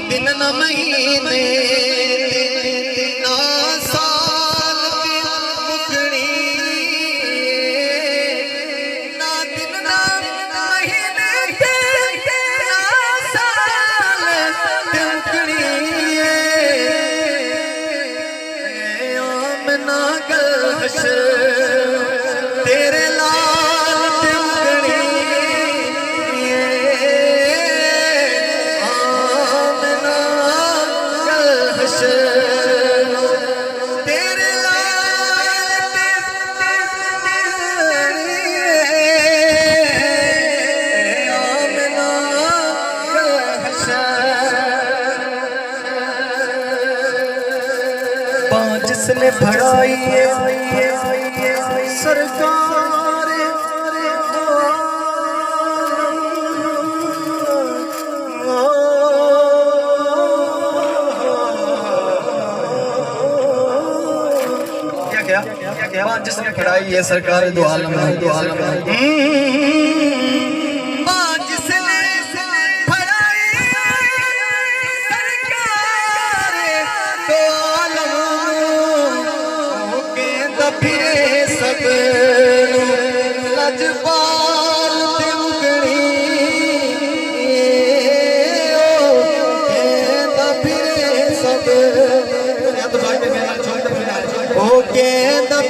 दिन न महीने ना साल मुकनी ना दिन ना महीने ना साल मुकनी आमना गलहश तेरे लाल मुकनी आमना गलहश तेरे लाल आमना गलहश जिसने भड़ाई सरकार क्या क्या जिसने भड़ाई है सरकार दो आलम फिरे सब लजपाल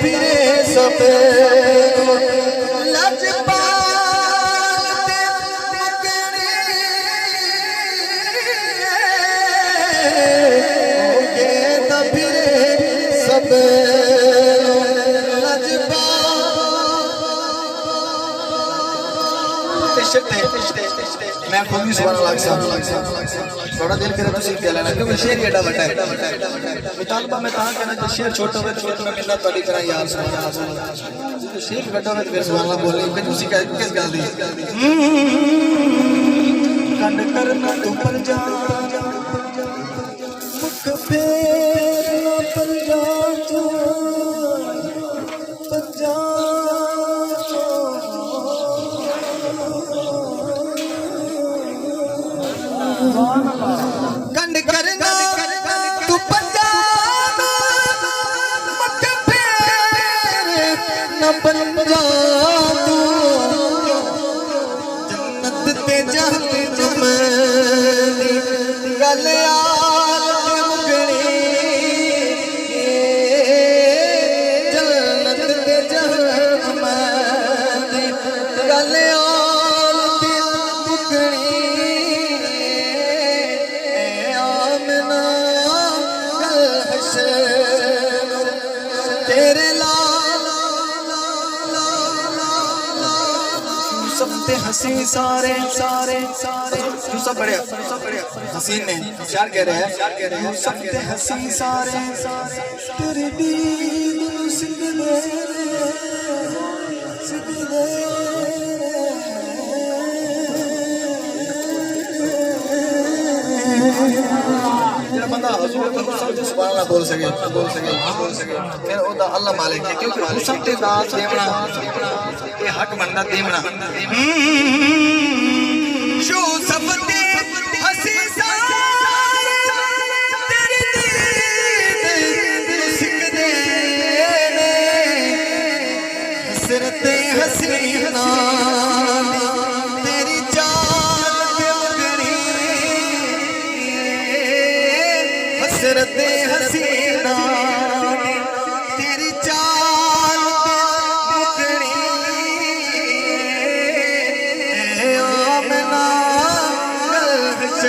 फिरे सब मैं खुद भी थोड़ा दिल करे तो सीख लेना क्योंकि शेर एडा बटा है मुतालबा में कहा कहना कि शेर छोटा हो तो छोटा में मिलना तोड़ी तरह यार सुभान अल्लाह तो शेर बटा है फिर सुभान अल्लाह बोले फिर उसी का किस गल दी कंड करना तो पर जा मुख फेर पर जा तू पर जा कंड करना तू पंजाब मत फेर न पंजाब तू जन्नत ते जहन्नम गल आल मुगणी जन्नत ते जहन्नम गल तेरे लाल सबते हसी सारे सारे सारे सब बढ़िया हसीन ने शार कह रहे हैं सबते हसी सारे तेरे दीद सिंह बंदा सुभान अल्लाह बोल सके फिर ओदा अल्लाह मालिक है क्योंकि हुस्न ते दात देवना ये हक बनदा देवना जो सबते हसी सारे तेरी दीद सिकदे ने हसरते हसीना तेरी हसरते हसीना तेरी चाल मुकनी आमना गलहश